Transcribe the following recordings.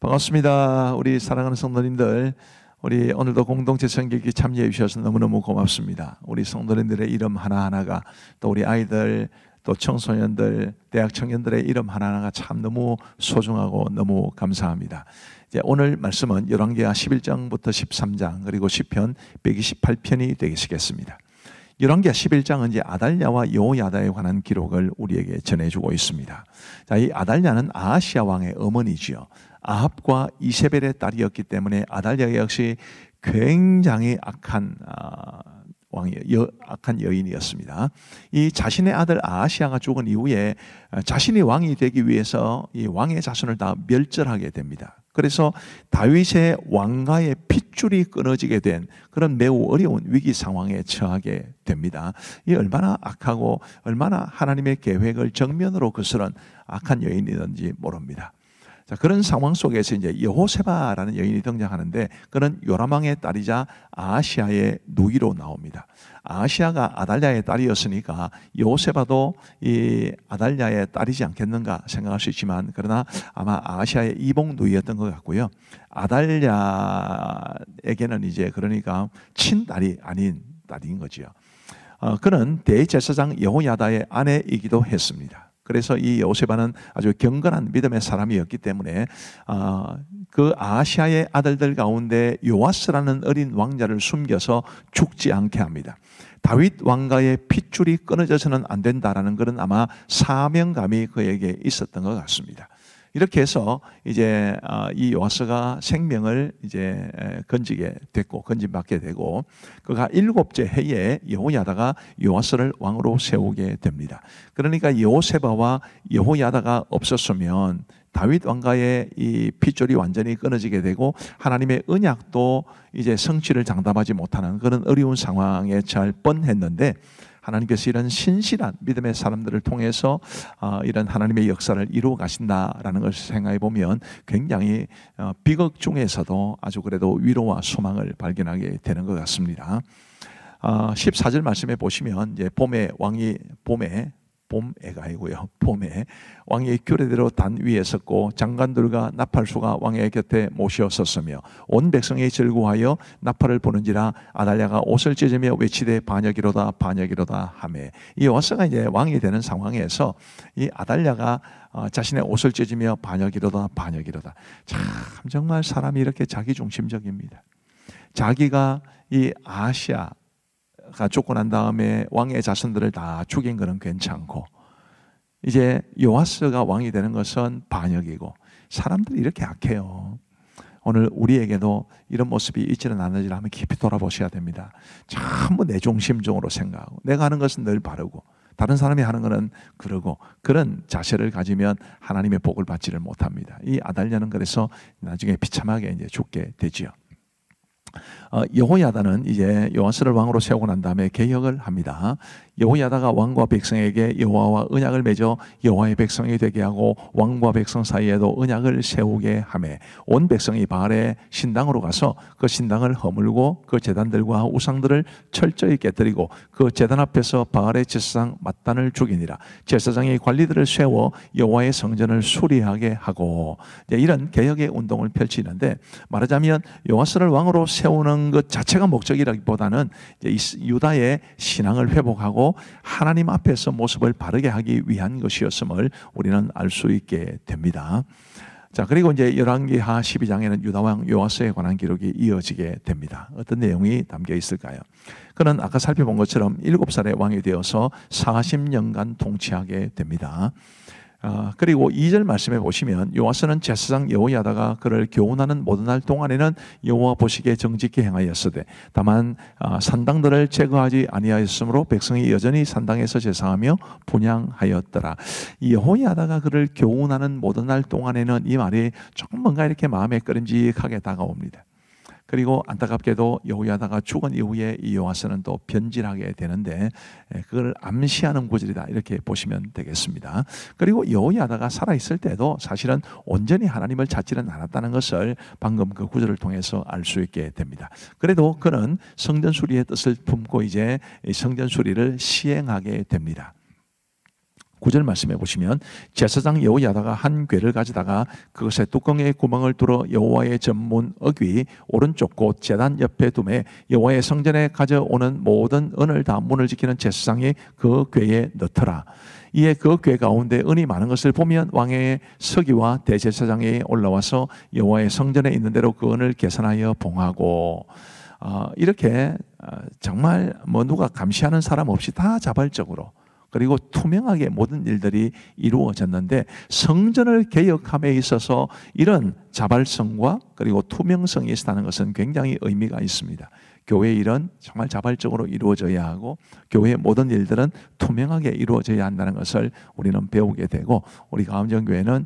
반갑습니다. 우리 사랑하는 성도님들, 우리 오늘도 공동체 성경기 참여해 주셔서 너무너무 고맙습니다. 우리 성도님들의 이름 하나하나가, 또 우리 아이들, 또 청소년들, 대학 청년들의 이름 하나하나가 참 너무 소중하고 너무 감사합니다. 이제 오늘 말씀은 열왕기하 11장부터 13장 그리고 시편 128편이 되시겠습니다. 열왕기하 11장은 이제 아달랴와 여호야다에 관한 기록을 우리에게 전해주고 있습니다. 자, 이 아달랴는 아하시아 왕의 어머니지요. 아합과 이세벨의 딸이었기 때문에 아달랴 역시 굉장히 악한 악한 여인이었습니다. 이 자신의 아들 아하시아가 죽은 이후에 자신이 왕이 되기 위해서 이 왕의 자손을 다 멸절하게 됩니다. 그래서 다윗의 왕가의 핏줄이 끊어지게 된 그런 매우 어려운 위기 상황에 처하게 됩니다. 이 얼마나 악하고 얼마나 하나님의 계획을 정면으로 거스른 악한 여인이든지 모릅니다. 자, 그런 상황 속에서 이제 여호세바라는 여인이 등장하는데, 그는 요람왕의 딸이자 아하시아의 누이로 나옵니다. 아하시아가 아달랴의 딸이었으니까 여호세바도 이 아달랴의 딸이지 않겠는가 생각할 수 있지만, 그러나 아마 아하시아의 이복 누이였던 것 같고요. 아달랴에게는 이제 그러니까 친딸이 아닌 딸인 거지요. 그는 대제사장 여호야다의 아내이기도 했습니다. 그래서 이 여호세바는 아주 경건한 믿음의 사람이었기 때문에 그 아하시아의 아들들 가운데 요아스라는 어린 왕자를 숨겨서 죽지 않게 합니다. 다윗 왕가의 핏줄이 끊어져서는 안 된다라는 것은 아마 사명감이 그에게 있었던 것 같습니다. 이렇게 해서 이제 이 요아스가 생명을 이제 건진받게 되고, 그가 7째 해에 여호야다가 요아스를 왕으로 세우게 됩니다. 그러니까 여호세바와 여호야다가 없었으면 다윗 왕가의 이 핏줄이 완전히 끊어지게 되고 하나님의 언약도 이제 성취를 장담하지 못하는 그런 어려운 상황에 처할 뻔했는데, 하나님께서 이런 신실한 믿음의 사람들을 통해서 이런 하나님의 역사를 이루어 가신다라는 것을 생각해 보면 굉장히 비극 중에서도 아주 그래도 위로와 소망을 발견하게 되는 것 같습니다. 14절 말씀에 보시면 이제 봄에 왕이 규례대로 단 위에 섰고 장관들과 나팔수가 왕의 곁에 모셔 섰으며 온 백성이 즐거워하여 나팔을 부는지라 아달랴가 옷을 찢으며 외치되 반역이로다 반역이로다 하매, 이 요아스가 이제 왕이 되는 상황에서 이 아달랴가 자신의 옷을 찢으며 반역이로다 반역이로다. 참 정말 사람이 이렇게 자기중심적입니다. 자기가 이 아하시아 가 죽고 난 다음에 왕의 자손들을 다 죽인 것은 괜찮고, 이제 요아스가 왕이 되는 것은 반역이고, 사람들이 이렇게 악해요. 오늘 우리에게도 이런 모습이 있지는 않는지 한번 깊이 돌아보셔야 됩니다. 전부 내 중심적으로 생각하고 내가 하는 것은 늘 바르고 다른 사람이 하는 것은 그러고, 그런 자세를 가지면 하나님의 복을 받지를 못합니다. 이 아달랴는 그래서 나중에 비참하게 이제 죽게 되지요. 여호야다는 이제 요아스를 왕으로 세우고 난 다음에 개혁을 합니다. 여호야다가 왕과 백성에게 여호와와 언약을 맺어 여호와의 백성이 되게 하고 왕과 백성 사이에도 언약을 세우게 하매, 온 백성이 바알의 신당으로 가서 그 신당을 허물고 그 제단들과 우상들을 철저히 깨뜨리고 그 제단 앞에서 바알의 제사장 mat단을 죽이니라. 제사장이 관리들을 세워 여호와의 성전을 수리하게 하고, 이런 개혁의 운동을 펼치는데, 말하자면 요아스를 왕으로 세우는 것 자체가 목적이라기보다는 이제 유다의 신앙을 회복하고 하나님 앞에서 모습을 바르게 하기 위한 것이었음을 우리는 알 수 있게 됩니다. 자, 그리고 이제 열왕기하 12장에는 유다왕 요아스에 관한 기록이 이어지게 됩니다. 어떤 내용이 담겨 있을까요? 그는 아까 살펴본 것처럼 7살의 왕이 되어서 40년간 통치하게 됩니다. 그리고 2절 말씀에 보시면 요아스는 제사장 여호야다가 그를 교훈하는 모든 날 동안에는 여호와 보시기에 정직히 행하였으되 다만 산당들을 제거하지 아니하였으므로 백성이 여전히 산당에서 제사하며 분향하였더라. 이 여호야다가 그를 교훈하는 모든 날 동안에는, 이 말이 조금 뭔가 이렇게 마음에 끄림직하게 다가옵니다. 그리고 안타깝게도 여호야다가 죽은 이후에 이 요아스는 또 변질하게 되는데, 그걸 암시하는 구절이다 이렇게 보시면 되겠습니다. 그리고 여호야다가 살아있을 때도 사실은 온전히 하나님을 찾지는 않았다는 것을 방금 그 구절을 통해서 알 수 있게 됩니다. 그래도 그는 성전 수리의 뜻을 품고 이제 성전 수리를 시행하게 됩니다. 9절 말씀해 보시면 제사장 여호야다가 한 궤를 가져다가 그것에 뚜껑에 구멍을 뚫어 여호와의 전문 어귀 오른쪽 곳 제단 옆에 두매 여호와의 성전에 가져오는 모든 은을 다 문을 지키는 제사장이 그 궤에 넣더라. 이에 그 궤 가운데 은이 많은 것을 보면 왕의 서기와 대제사장이 올라와서 여호와의 성전에 있는 대로 그 은을 계산하여 봉하고 이렇게 정말 누가 감시하는 사람 없이 다 자발적으로 그리고 투명하게 모든 일들이 이루어졌는데 성전을 개혁함에 있어서 이런 자발성과 그리고 투명성이 있다는 것은 굉장히 의미가 있습니다. 교회 일은 정말 자발적으로 이루어져야 하고 교회의 모든 일들은 투명하게 이루어져야 한다는 것을 우리는 배우게 되고 우리 가음정교회는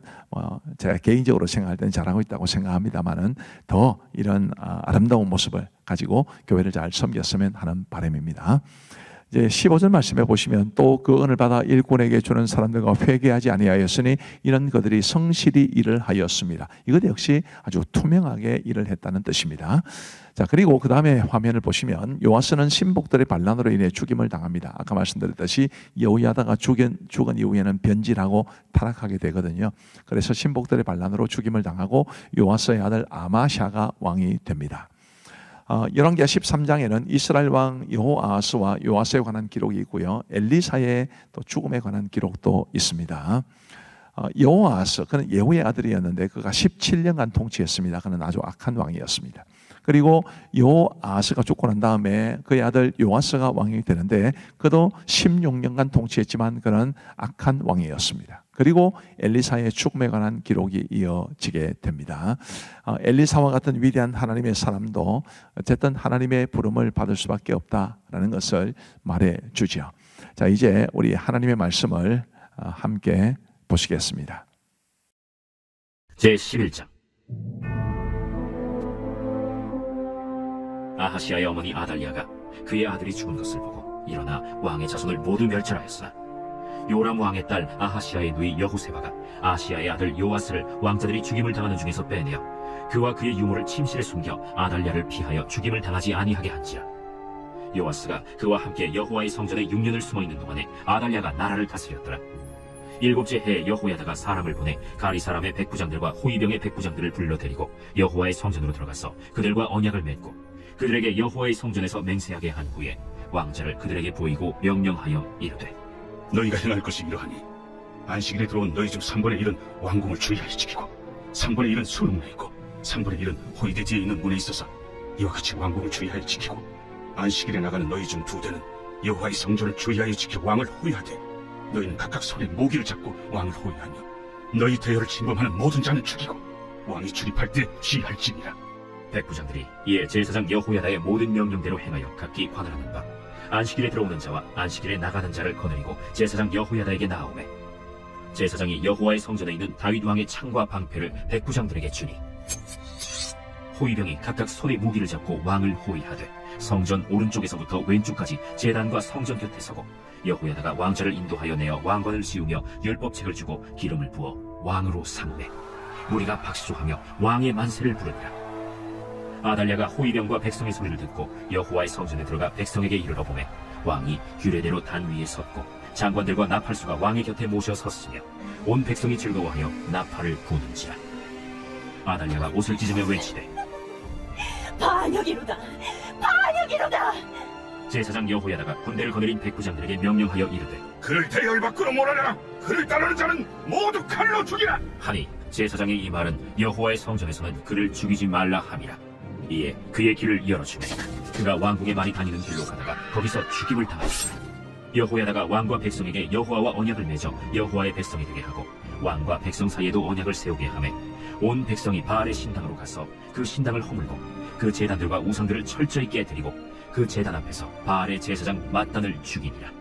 제가 개인적으로 생각할 때는 잘하고 있다고 생각합니다만은 더 이런 아름다운 모습을 가지고 교회를 잘 섬겼으면 하는 바람입니다. 이제 15절 말씀해 보시면 또 그 은을 받아 일꾼에게 주는 사람들과 회개하지 아니하였으니 이런 그들이 성실히 일을 하였습니다. 이것 역시 아주 투명하게 일을 했다는 뜻입니다. 자, 그리고 그 다음에 화면을 보시면 요아스는 신복들의 반란으로 인해 죽임을 당합니다. 아까 말씀드렸듯이 여호야다가 죽은 이후에는 변질하고 타락하게 되거든요. 그래서 신복들의 반란으로 죽임을 당하고 요아스의 아들 아마샤가 왕이 됩니다. 열왕기하 13장에는 이스라엘 왕 여호아하스와 요아스에 관한 기록이 있고요. 엘리사의 또 죽음에 관한 기록도 있습니다. 여호아하스 그는 예후의 아들이었는데 그가 17년간 통치했습니다. 그는 아주 악한 왕이었습니다. 그리고 여호아하스가 죽고 난 다음에 그의 아들 요아스가 왕이 되는데 그도 16년간 통치했지만 그는 악한 왕이었습니다. 그리고 엘리사의 죽음에 관한 기록이 이어지게 됩니다. 엘리사와 같은 위대한 하나님의 사람도 어쨌든 하나님의 부름을 받을 수밖에 없다라는 것을 말해주죠. 자, 이제 우리 하나님의 말씀을 함께 보시겠습니다. 제11장 아하시아의 어머니 아달랴가 그의 아들이 죽은 것을 보고 일어나 왕의 자손을 모두 멸절하였으나 요람 왕의 딸 아하시아의 누이 여호세바가 아하시아의 아들 요아스를 왕자들이 죽임을 당하는 중에서 빼내어 그와 그의 유모를 침실에 숨겨 아달랴를 피하여 죽임을 당하지 아니하게 한지라. 요아스가 그와 함께 여호와의 성전에 6년을 숨어있는 동안에 아달랴가 나라를 다스렸더라. 7째 해에 여호야다가 사람을 보내 가리 사람의 백부장들과 호위병의 백부장들을 불러들이고 여호와의 성전으로 들어가서 그들과 언약을 맺고 그들에게 여호와의 성전에서 맹세하게 한 후에 왕자를 그들에게 보이고 명령하여 이르되 너희가 행할 것이 이러하니 안식일에 들어온 너희 중 3분의 1은 왕궁을 주의하여 지키고 3분의 1은 수릉문에 있고 3분의 1은 호위대지에 있는 문에 있어서 이와 같이 왕궁을 주의하여 지키고 안식일에 나가는 너희 중 2대는 여호와의 성전을 주의하여 지켜 왕을 호위하되 너희는 각각 손에 모기를 잡고 왕을 호위하며 너희 대열을 침범하는 모든 자는 죽이고 왕이 출입할 때 시할지니라. 백부장들이 이에 제사장 여호야다의 모든 명령대로 행하여 각기 관을 하는 바 안식일에 들어오는 자와 안식일에 나가는 자를 거느리고 제사장 여호야다에게 나아오매 제사장이 여호와의 성전에 있는 다윗 왕의 창과 방패를 백부장들에게 주니 호위병이 각각 손에 무기를 잡고 왕을 호위하되 성전 오른쪽에서부터 왼쪽까지 제단과 성전 곁에 서고 여호야다가 왕자를 인도하여 내어 왕관을 씌우며 율법책을 주고 기름을 부어 왕으로 삼으매 무리가 박수하며 왕의 만세를 부르니라. 아달랴가 호위병과 백성의 소리를 듣고 여호와의 성전에 들어가 백성에게 이르러 보매 왕이 규례대로 단 위에 섰고 장관들과 나팔수가 왕의 곁에 모셔 섰으며 온 백성이 즐거워하여 나팔을 부는지라. 아달랴가 옷을 찢으며 외치되 반역이로다! 반역이로다! 제사장 여호야다가 군대를 거느린 백부장들에게 명령하여 이르되 그를 대열 밖으로 몰아내라. 그를 따르는 자는 모두 칼로 죽이라. 하니 제사장의 이 말은 여호와의 성전에서는 그를 죽이지 말라 함이라. 이에 그의 길을 열어주매 그가 왕궁에 많이 다니는 길로 가다가 거기서 죽임을 당하였으나 여호야다가 왕과 백성에게 여호와와 언약을 맺어 여호와의 백성이 되게 하고 왕과 백성 사이에도 언약을 세우게 하매 온 백성이 바알의 신당으로 가서 그 신당을 허물고 그 제단들과 우상들을 철저히 깨뜨리고 그 제단 앞에서 바알의 제사장 맏단을 죽이니라.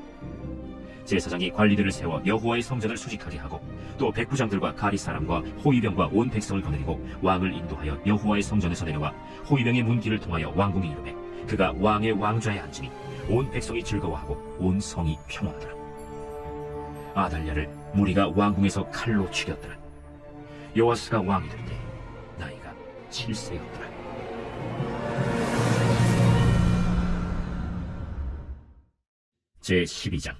제사장이 관리들을 세워 여호와의 성전을 수직하게 하고 또 백부장들과 가리 사람과 호위병과 온 백성을 거느리고 왕을 인도하여 여호와의 성전에서 내려와 호위병의 문길을 통하여 왕궁에 이르매 그가 왕의 왕좌에 앉으니 온 백성이 즐거워하고 온 성이 평화하더라. 아달랴를 무리가 왕궁에서 칼로 죽였더라. 요아스가 왕이 될 때 나이가 7세였더라. 제12장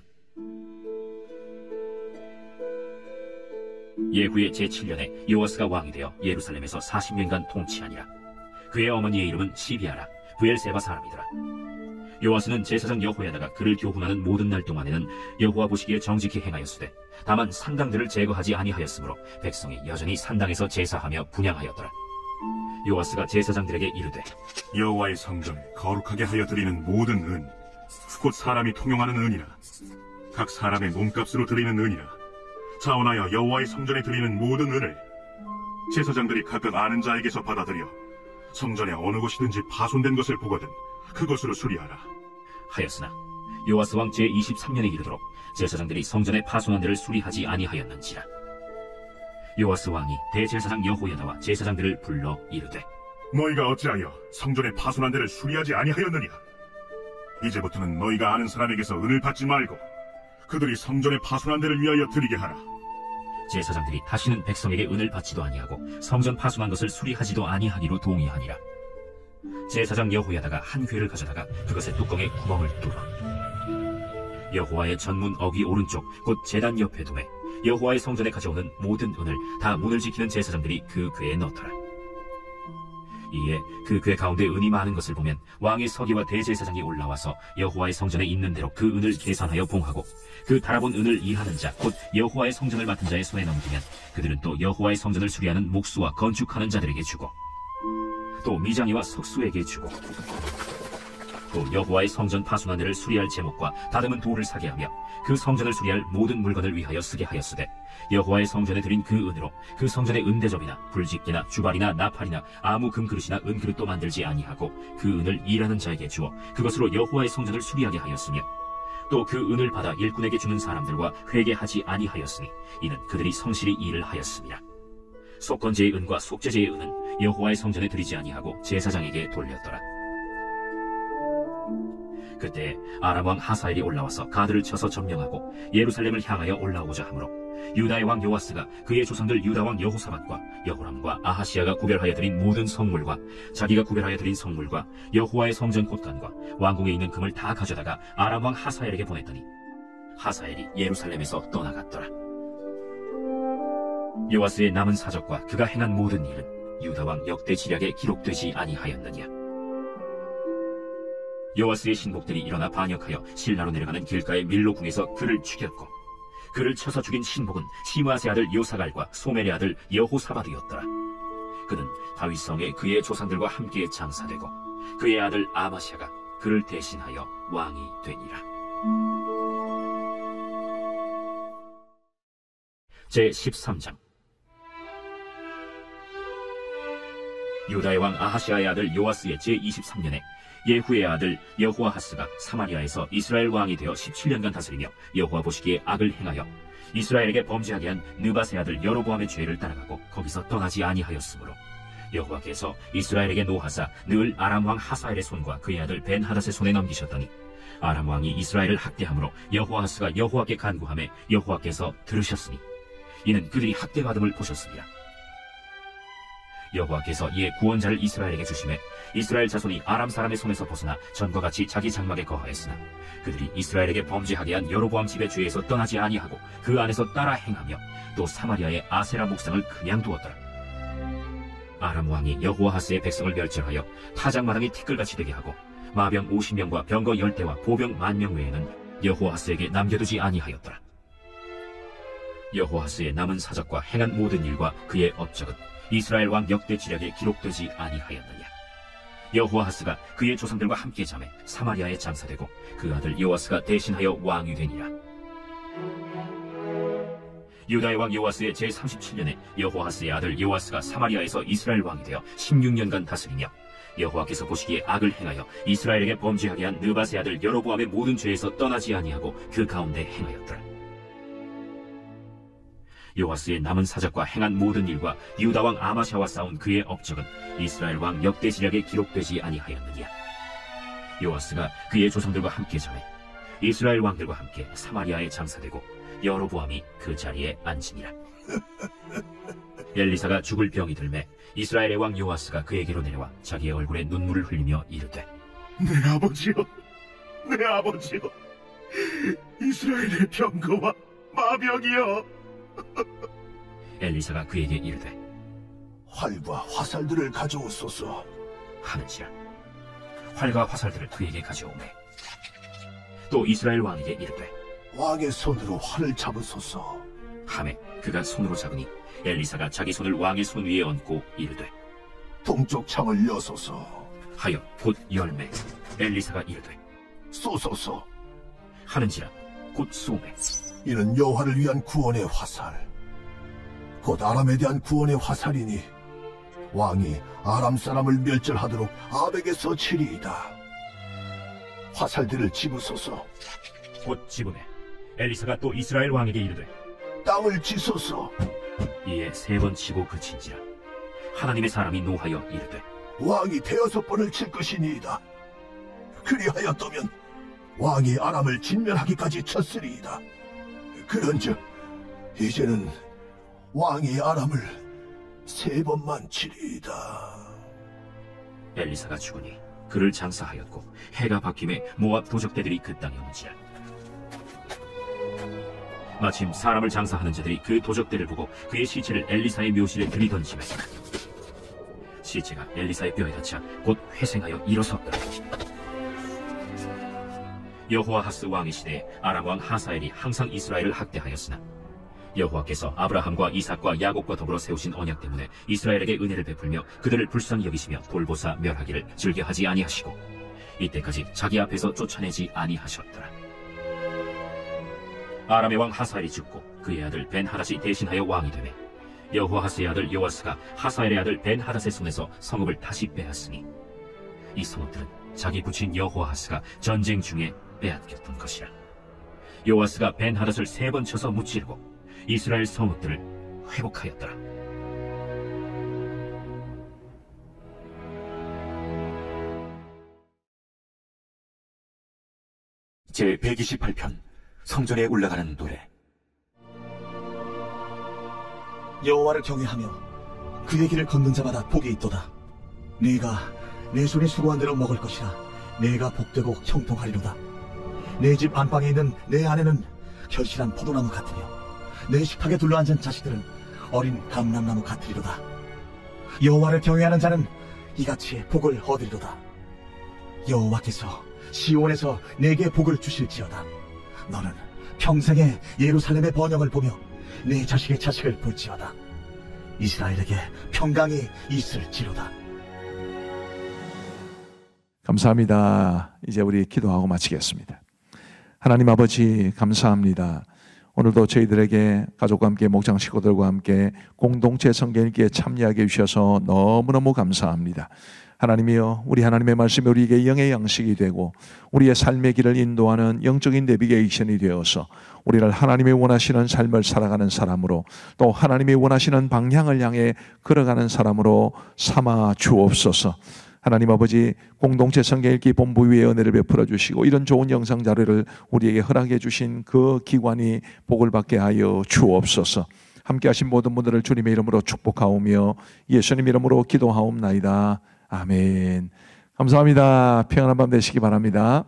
예후의 제7년에 요아스가 왕이 되어 예루살렘에서 40년간 통치하니라. 그의 어머니의 이름은 시비아라, 브엘세바 사람이더라. 요아스는 제사장 여호야다가 그를 교훈하는 모든 날 동안에는 여호와 보시기에 정직히 행하였으되 다만 산당들을 제거하지 아니하였으므로 백성이 여전히 산당에서 제사하며 분향하였더라. 요아스가 제사장들에게 이르되 여호와의 성전을 거룩하게 하여 드리는 모든 은, 곧 사람이 통용하는 은이나 각 사람의 몸값으로 드리는 은이나 자원하여 여호와의 성전에 드리는 모든 은을 제사장들이 각각 아는 자에게서 받아들여 성전의 어느 곳이든지 파손된 것을 보거든 그것으로 수리하라. 하였으나 요아스 왕 제23년에 이르도록 제사장들이 성전의 파손한 데를 수리하지 아니하였는지라. 요아스 왕이 대제사장 여호야다와 제사장들을 불러 이르되 너희가 어찌하여 성전의 파손한 데를 수리하지 아니하였느냐? 이제부터는 너희가 아는 사람에게서 은을 받지 말고 그들이 성전의 파손한 데를 위하여 드리게 하라. 제사장들이 다시는 백성에게 은을 받지도 아니하고 성전 파손한 것을 수리하지도 아니하기로 동의하니라. 제사장 여호야다가 한 궤를 가져다가 그것의 뚜껑에 구멍을 뚫어 여호와의 전문 어귀 오른쪽 곧 제단 옆에 두매 여호와의 성전에 가져오는 모든 은을 다 문을 지키는 제사장들이 그 궤에 넣더라. 이에 그 궤 가운데 은이 많은 것을 보면 왕의 서기와 대제사장이 올라와서 여호와의 성전에 있는 대로 그 은을 계산하여 봉하고 그 달아본 은을 이하는 자 곧 여호와의 성전을 맡은 자의 손에 넘기면 그들은 또 여호와의 성전을 수리하는 목수와 건축하는 자들에게 주고 또 미장이와 석수에게 주고 또 여호와의 성전 파손한 데를 수리할 제목과 다듬은 돌을 사게 하며 그 성전을 수리할 모든 물건을 위하여 쓰게 하였으되 여호와의 성전에 드린 그 은으로 그 성전의 은대접이나 불집기나 주발이나 나팔이나 아무 금그릇이나 은그릇도 만들지 아니하고 그 은을 일하는 자에게 주어 그것으로 여호와의 성전을 수리하게 하였으며 또 그 은을 받아 일꾼에게 주는 사람들과 회개하지 아니하였으니 이는 그들이 성실히 일을 하였습니다. 속건제의 은과 속죄제의 은은 여호와의 성전에 드리지 아니하고 제사장에게 돌렸더라. 그때 아람 왕 하사엘이 올라와서 가드를 쳐서 점령하고 예루살렘을 향하여 올라오고자 하므로 유다의 왕 요아스가 그의 조상들 유다 왕 여호사밧과 여호람과 아하시아가 구별하여 드린 모든 성물과 자기가 구별하여 드린 성물과 여호와의 성전 곳간과 왕궁에 있는 금을 다 가져다가 아람 왕 하사엘에게 보냈더니 하사엘이 예루살렘에서 떠나갔더라. 요아스의 남은 사적과 그가 행한 모든 일은 유다 왕 역대 지략에 기록되지 아니하였느냐. 요아스의 신복들이 일어나 반역하여 실라로 내려가는 길가의 밀로궁에서 그를 죽였고 그를 쳐서 죽인 신복은 시므아스의 아들 요사갈과 소멜의 아들 여호사밧이었더라. 그는 다윗성에 그의 조상들과 함께 장사되고 그의 아들 아마시아가 그를 대신하여 왕이 되니라. 제13장. 유다의 왕 아하시아의 아들 요아스의 제23년에 예후의 아들 여호아하스가 사마리아에서 이스라엘 왕이 되어 17년간 다스리며 여호와 보시기에 악을 행하여 이스라엘에게 범죄하게 한 느밧의 아들 여로보암의 죄를 따라가고 거기서 떠나지 아니하였으므로 여호와께서 이스라엘에게 노하사 늘 아람 왕 하사엘의 손과 그의 아들 벤하닷의 손에 넘기셨더니 아람 왕이 이스라엘을 학대함으로 여호아하스가 여호와께 간구하매 여호와께서 들으셨으니 이는 그들이 학대받음을 보셨습니다. 여호와께서 이에 구원자를 이스라엘에게 주심에 이스라엘 자손이 아람 사람의 손에서 벗어나 전과 같이 자기 장막에 거하였으나 그들이 이스라엘에게 범죄하게 한 여로보암 집의 죄에서 떠나지 아니하고 그 안에서 따라 행하며 또 사마리아의 아세라 목상을 그냥 두었더라. 아람 왕이 여호아하스의 백성을 멸절하여 타작마당이 티끌같이 되게 하고 마병 50명과 병거 10대와 보병 10,000명 외에는 여호아하스에게 남겨두지 아니하였더라. 여호아하스의 남은 사적과 행한 모든 일과 그의 업적은 이스라엘 왕 역대 지략에 기록되지 아니하였느냐. 여호아하스가 그의 조상들과 함께 잠에 사마리아에 장사되고 그 아들 요아스가 대신하여 왕이 되니라. 유다의 왕 요아스의 제37년에 여호아하스의 아들 요아스가 사마리아에서 이스라엘 왕이 되어 16년간 다스리며 여호와께서 보시기에 악을 행하여 이스라엘에게 범죄하게 한 느밧의 아들 여로보암의 모든 죄에서 떠나지 아니하고 그 가운데 행하였더라. 요아스의 남은 사적과 행한 모든 일과 유다 왕 아마샤와 싸운 그의 업적은 이스라엘 왕 역대 지략에 기록되지 아니하였느냐. 요아스가 그의 조상들과 함께 잠에 이스라엘 왕들과 함께 사마리아에 장사되고 여로보암이 그 자리에 앉으니라. 엘리사가 죽을 병이 들매 이스라엘의 왕 요아스가 그에게로 내려와 자기의 얼굴에 눈물을 흘리며 이르되 내 아버지여, 내 아버지여, 이스라엘의 병거와 마병이여. 엘리사가 그에게 이르되 활과 화살들을 가져오소서. 하는지라. 활과 화살들을 그에게 가져오매 또 이스라엘 왕에게 이르되 왕의 손으로 활을 잡으소서. 하매 그가 손으로 잡으니 엘리사가 자기 손을 왕의 손 위에 얹고 이르되 동쪽 창을 여소서. 하여 곧 열매. 엘리사가 이르되 쏘소서. 하는지라. 곧 쏘매 이는 여호와를 위한 구원의 화살, 곧 아람에 대한 구원의 화살이니 왕이 아람 사람을 멸절하도록 아벡에서 치리이다. 화살들을 집으소서. 곧 집음에 엘리사가 또 이스라엘 왕에게 이르되 땅을 치소서. 이에 3번 치고 그친지라. 하나님의 사람이 노하여 이르되 왕이 5번을 칠 것이니이다. 그리하였다면 왕이 아람을 진멸하기까지 쳤으리이다. 그런즉 이제는 왕이 아람을 3번만 치리이다. 엘리사가 죽으니 그를 장사하였고 해가 바뀜에 모압 도적대들이 그 땅에 온지라. 마침 사람을 장사하는 자들이 그 도적대를 보고 그의 시체를 엘리사의 묘실에 들이던지매 시체가 엘리사의 뼈에 닿자 곧 회생하여 일어섰더라. 여호아하스 왕의 시대에 아람 왕 하사엘이 항상 이스라엘을 학대하였으나 여호와께서 아브라함과 이삭과 야곱과 더불어 세우신 언약 때문에 이스라엘에게 은혜를 베풀며 그들을 불쌍히 여기시며 돌보사 멸하기를 즐겨하지 아니하시고 이때까지 자기 앞에서 쫓아내지 아니하셨더라. 아람의 왕 하사엘이 죽고 그의 아들 벤하닷이 대신하여 왕이 되매 여호아하스의 아들 요아스가 하사엘의 아들 벤하닷의 손에서 성읍을 다시 빼앗으니 이 성읍들은 자기 부친 여호아하스가 전쟁 중에 빼앗겼던 것이라. 요아스가 벤하닷을 3번 쳐서 무찌르고 이스라엘 성읍들을 회복하였더라. 제 128편 성전에 올라가는 노래. 여호와를 경외하며 그의 길을 걷는 자마다 복이 있도다. 네가 내 손이 수고한 대로 먹을 것이라. 내가 복되고 형통하리로다. 내 집 안방에 있는 내 아내는 결실한 포도나무 같으며 내 식탁에 둘러앉은 자식들은 어린 감람나무 같으리로다. 여호와를 경외하는 자는 이같이 복을 얻으리로다. 여호와께서 시온에서 내게 복을 주실지어다. 너는 평생에 예루살렘의 번영을 보며 내 자식의 자식을 볼지어다. 이스라엘에게 평강이 있을지로다. 감사합니다. 이제 우리 기도하고 마치겠습니다. 하나님 아버지 감사합니다. 오늘도 저희들에게 가족과 함께 목장 식구들과 함께 공동체 성경 읽기에 참여하게 해주셔서 너무너무 감사합니다. 하나님이여, 우리 하나님의 말씀이 우리에게 영의 양식이 되고 우리의 삶의 길을 인도하는 영적인 내비게이션이 되어서 우리를 하나님이 원하시는 삶을 살아가는 사람으로, 또 하나님이 원하시는 방향을 향해 걸어가는 사람으로 삼아 주옵소서. 하나님 아버지, 공동체 성경 읽기 본부 위에 은혜를 베풀어 주시고 이런 좋은 영상 자료를 우리에게 허락해 주신 그 기관이 복을 받게 하여 주옵소서. 함께 하신 모든 분들을 주님의 이름으로 축복하오며 예수님 이름으로 기도하옵나이다. 아멘. 감사합니다. 평안한 밤 되시기 바랍니다.